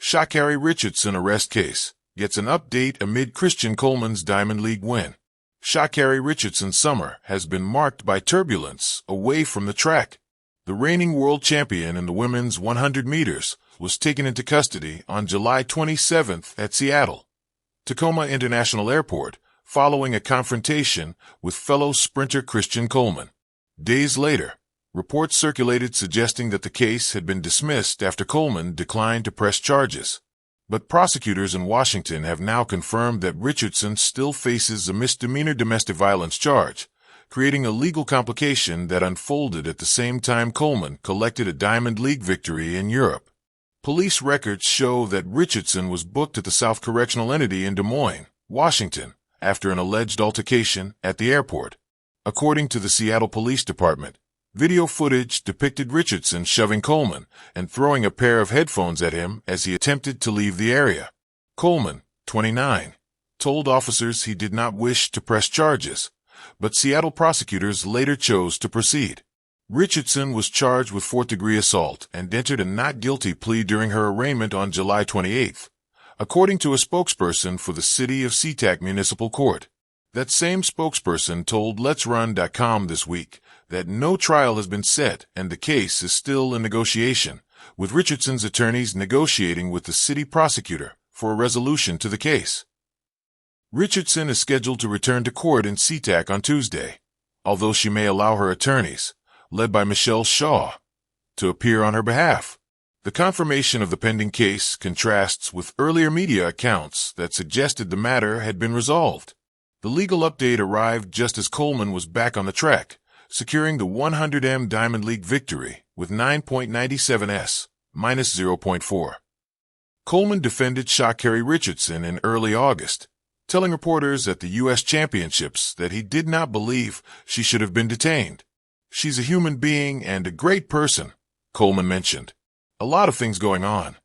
Sha'Carri Richardson arrest case gets an update amid Christian Coleman's Diamond League win. Sha'Carri Richardson's summer has been marked by turbulence away from the track. The reigning world champion in the women's 100 meters was taken into custody on July 27th at Seattle Tacoma International Airport following a confrontation with fellow sprinter Christian Coleman. Days later, reports circulated suggesting that the case had been dismissed after Coleman declined to press charges. But prosecutors in Washington have now confirmed that Richardson still faces a misdemeanor domestic violence charge, creating a legal complication that unfolded at the same time Coleman collected a Diamond League victory in Europe. Police records show that Richardson was booked at the South Correctional Entity in Des Moines, Washington, after an alleged altercation at the airport. According to the Seattle Police Department, video footage depicted Richardson shoving Coleman and throwing a pair of headphones at him as he attempted to leave the area. Coleman, 29, told officers he did not wish to press charges, but Seattle prosecutors later chose to proceed. Richardson was charged with fourth-degree assault and entered a not guilty plea during her arraignment on July 28, according to a spokesperson for the City of SeaTac Municipal Court. That same spokesperson told Let'sRun.com this week that no trial has been set and the case is still in negotiation, with Richardson's attorneys negotiating with the city prosecutor for a resolution to the case. Richardson is scheduled to return to court in SeaTac on Tuesday, although she may allow her attorneys, led by Michelle Shaw, to appear on her behalf. The confirmation of the pending case contrasts with earlier media accounts that suggested the matter had been resolved. The legal update arrived just as Coleman was back on the track, securing the 100m Diamond League victory with 9.97s, minus 0.4. Coleman defended Sha'Carri Richardson in early August, telling reporters at the U.S. Championships that he did not believe she should have been detained. "She's a human being and a great person," Coleman mentioned. "A lot of things going on."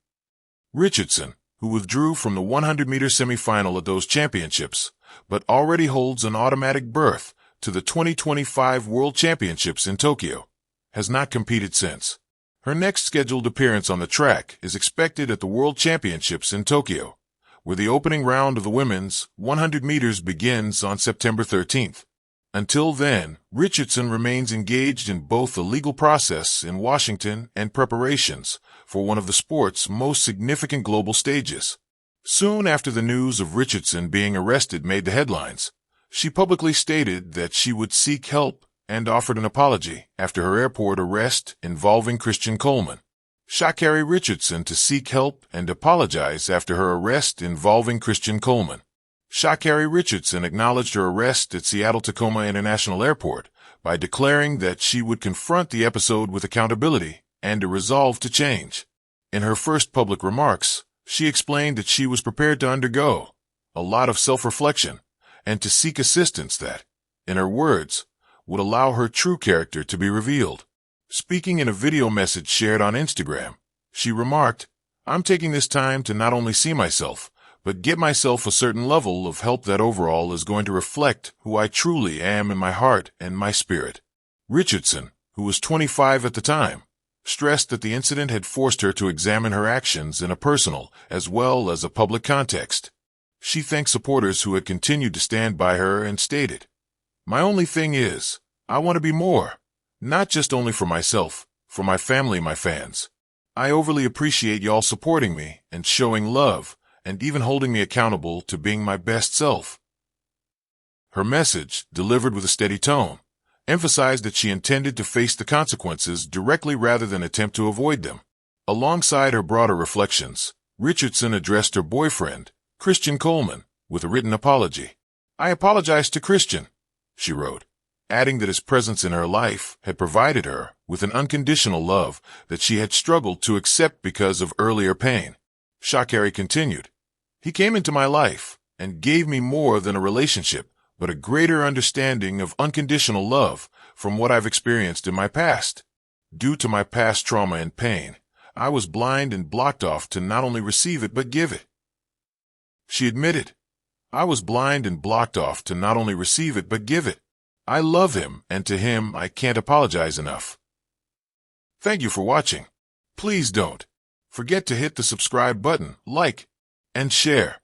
Richardson, who withdrew from the 100-meter semifinal at those championships, but already holds an automatic berth to the 2025 World Championships in Tokyo, has not competed since. Her next scheduled appearance on the track is expected at the World Championships in Tokyo, where the opening round of the women's 100 meters begins on September 13th. Until then, Richardson remains engaged in both the legal process in Washington and preparations for one of the sport's most significant global stages. Soon after the news of Richardson being arrested made the headlines, she publicly stated that she would seek help and offered an apology after her airport arrest involving Christian Coleman. Sha'Carri Richardson to seek help and apologize after her arrest involving Christian Coleman. Sha'Carri Richardson acknowledged her arrest at Seattle Tacoma International Airport by declaring that she would confront the episode with accountability and a resolve to change. In her first public remarks, she explained that she was prepared to undergo a lot of self-reflection and to seek assistance that, in her words, would allow her true character to be revealed. Speaking in a video message shared on Instagram, she remarked, "I'm taking this time to not only see myself, but get myself a certain level of help that overall is going to reflect who I truly am in my heart and my spirit." Richardson, who was 25 at the time, stressed that the incident had forced her to examine her actions in a personal as well as a public context. She thanked supporters who had continued to stand by her and stated, "My only thing is, I want to be more, not just only for myself, for my family, my fans. I overly appreciate y'all supporting me and showing love, and even holding me accountable to being my best self." Her message, delivered with a steady tone, emphasized that she intended to face the consequences directly rather than attempt to avoid them. Alongside her broader reflections, Richardson addressed her boyfriend, Christian Coleman, with a written apology. "I apologize to Christian," she wrote, adding that his presence in her life had provided her with an unconditional love that she had struggled to accept because of earlier pain. Sha'Carri continued, "He came into my life and gave me more than a relationship, but a greater understanding of unconditional love from what I've experienced in my past. Due to my past trauma and pain, I was blind and blocked off to not only receive it but give it." She admitted, "I was blind and blocked off to not only receive it but give it. I love him, and to him I can't apologize enough." Thank you for watching. Please don't forget to hit the subscribe button, like, and share.